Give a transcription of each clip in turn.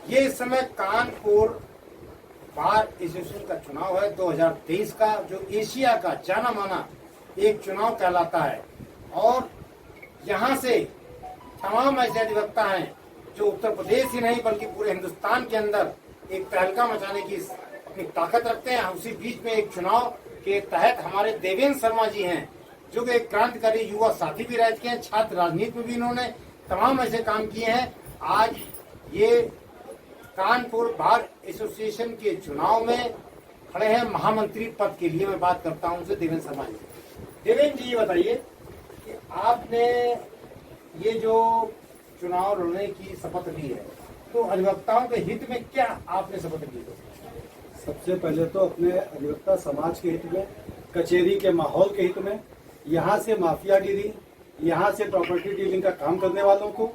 ये इस समय कानपुर बार एसोसिएशन का चुनाव है 2023 का, जो एशिया का जाना माना एक चुनाव कहलाता है। और यहाँ से तमाम ऐसे अधिवक्ता हैं जो उत्तर प्रदेश ही नहीं बल्कि पूरे हिंदुस्तान के अंदर एक तहलका मचाने की अपनी ताकत रखते हैं। उसी बीच में एक चुनाव के तहत हमारे देवेंद्र शर्मा जी हैं, जो कि एक क्रांतिकारी युवा साथी भी रह चुके हैं, छात्र राजनीति में भी इन्होंने तमाम ऐसे काम किए हैं। आज ये कानपुर बार एसोसिएशन के चुनाव में खड़े हैं महामंत्री पद के लिए। मैं बात करता हूं उनसे, देवेंद्र शर्मा जी। देवेंद्र जी, ये बताइए कि आपने ये जो चुनाव लड़ने की शपथ ली है, तो अधिवक्ताओं के हित में क्या आपने शपथ ली है? सबसे पहले तो अपने अधिवक्ता समाज के हित में, कचहरी के माहौल के हित में, यहाँ से माफियागिरी, यहाँ से प्रॉपर्टी डीलिंग का काम करने वालों को,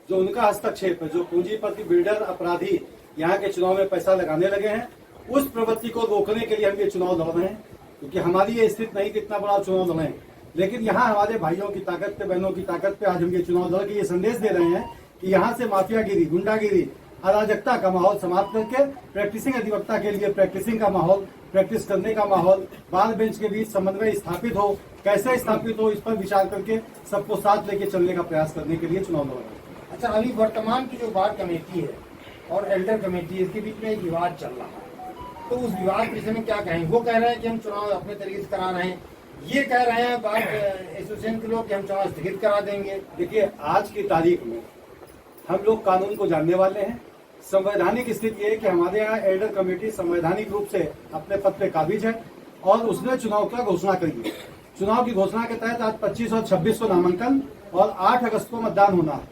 जो उनका हस्तक्षेप है, जो पूंजीपति बिल्डर अपराधी यहाँ के चुनाव में पैसा लगाने लगे हैं, उस प्रवृत्ति को रोकने के लिए हम ये चुनाव लड़ रहे हैं। क्योंकि हमारी ये स्थिति नहीं कि इतना बड़ा चुनाव लड़े, लेकिन यहाँ हमारे भाइयों की ताकत पे, बहनों की ताकत पे आज हम ये चुनाव लड़ के ये संदेश दे रहे हैं कि यहाँ से माफियागिरी, गुंडागिरी, अराजकता का माहौल समाप्त करके प्रैक्टिसिंग अधिवक्ता के लिए प्रैक्टिसिंग का माहौल, प्रैक्टिस करने का माहौल, बार बेंच के बीच समन्वय स्थापित हो, कैसे स्थापित हो, इस पर विचार करके सबको साथ लेके चलने का प्रयास करने के लिए चुनाव लड़ रहे हैं। अच्छा, अभी वर्तमान की जो बार कमेटी है और एल्डर कमेटी, इसके बीच में एक विवाद चल रहा है, तो उस विवाद के विषय में क्या कहें? वो कह रहे हैं कि हम चुनाव अपने तरीके से करा रहे हैं, ये कह रहे हैं बार एसोसिएशन के लोग कि हम चुनाव स्थगित करा देंगे। देखिए, आज की तारीख में हम लोग कानून को जानने वाले हैं। संवैधानिक स्थिति है कि हमारे यहाँ एल्डर कमेटी संवैधानिक रूप से अपने पद पे काबिज है और उसने चुनाव का घोषणा करी है। चुनाव की घोषणा के तहत आज 25 और 26 को नामांकन और 8 अगस्त को मतदान होना है।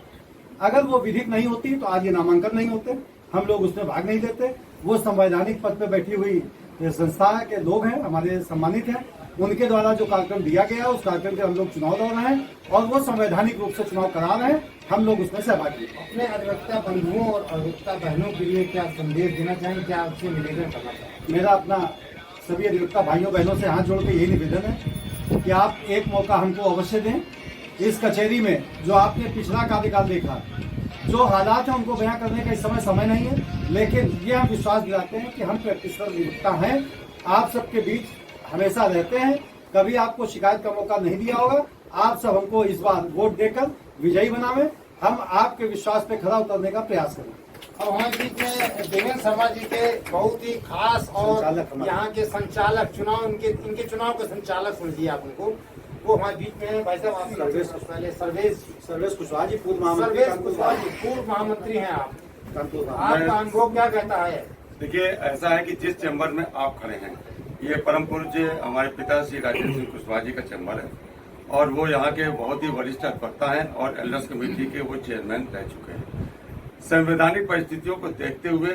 अगर वो विधिक नहीं होती तो आज ये नामांकन नहीं होते, हम लोग उसमें भाग नहीं लेते। वो संवैधानिक पद पे बैठी हुई संस्था के लोग हैं, हमारे सम्मानित हैं, उनके द्वारा जो कार्यक्रम दिया गया उस कार्यक्रम के हम लोग चुनाव लड़ रहे हैं और वो संवैधानिक रूप से चुनाव करा रहे हैं, हम लोग उसमें सहभागी हैं। अपने अधिवक्ता बंधुओं और अधिवक्ता बहनों के लिए क्या संदेश देना चाहेंगे, क्या आपसे निवेदन करना चाहेंगे? मेरा अपना सभी अधिवक्ता भाइयों बहनों से हाथ जोड़ के यही निवेदन है कि आप एक मौका हमको अवश्य दें। इस कचहरी में जो आपने पिछला कार्यकाल देखा, जो हालात है उनको बयां करने का इस समय नहीं है, लेकिन ये हम विश्वास दिलाते हैं कि हम प्रैक्टिशनर अधिवक्ता हैं, आप सबके बीच हमेशा रहते हैं, कभी आपको शिकायत का मौका नहीं दिया होगा। आप सब हमको इस बार वोट देकर विजयी बनावे, हम आपके विश्वास पे खरा उतरने का प्रयास करें। अब हमारे बीच में देवेंद्र शर्मा जी के बहुत ही खास और यहाँ के संचालक, चुनाव इनके चुनाव के संचालक समझिए आप उनको, वो हमारे बीच में है। भाई साहब, आप पहले सर्वेश कुशवाहा जी, पूर्व महामंत्री हैं आप, आपका अनुभव क्या कहता है? देखिए, ऐसा है कि जिस चैम्बर में आप खड़े हैं, ये परम पूज्य हमारे पिता श्री राजेंद्र सिंह कुशवाहा जी का चैम्बर है और वो यहाँ के बहुत ही वरिष्ठ अधिवक्ता हैं और एल्डर्स कमेटी के वो चेयरमैन रह चुके हैं। संवैधानिक परिस्थितियों को देखते हुए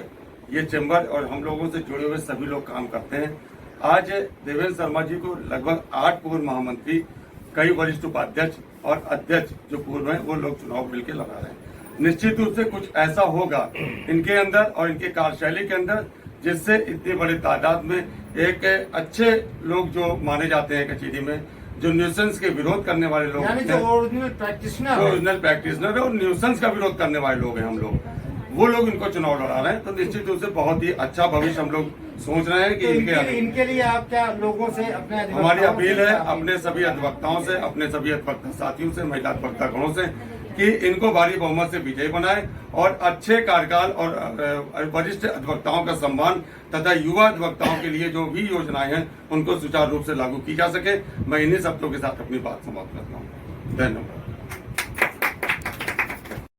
ये चैम्बर और हम लोगों से जुड़े हुए सभी लोग काम करते हैं। आज देवेंद्र शर्मा जी को लगभग 8 पूर्व महामंत्री, कई वरिष्ठ उपाध्यक्ष और अध्यक्ष जो पूर्व हैं, वो लोग चुनाव मिलकर लड़ा रहे हैं। निश्चित रूप से कुछ ऐसा होगा इनके अंदर और इनके कार्यशैली के अंदर जिससे इतनी बड़ी तादाद में एक अच्छे लोग जो माने जाते हैं कचहरी में, जो न्यूसेंस के विरोध करने वाले लोग हैं, जो ओरिजिनल प्रैक्टिशनर और न्यूसेंस का विरोध करने वाले लोग हैं, हम लोग वो लोग इनको चुनाव लड़ा रहे हैं। तो निश्चित रूप से बहुत ही अच्छा भविष्य हम लोग सोच रहे हैं कि इनके लिए आप क्या लोगों से, अपने हमारी अपील है अपने सभी अधिवक्ताओं से, अपने सभी अधिवक्ता साथियों से, महिला अधिवक्ता गणों से कि इनको भारी बहुमत से विजयी बनाए और अच्छे कार्यकाल और वरिष्ठ अधिवक्ताओं का सम्मान तथा युवा अधिवक्ताओं के लिए जो भी योजनाएं हैं उनको सुचारू रूप से लागू की जा सके। मैं इन्हीं शब्दों के साथ अपनी बात समाप्त करता हूँ। धन्यवाद।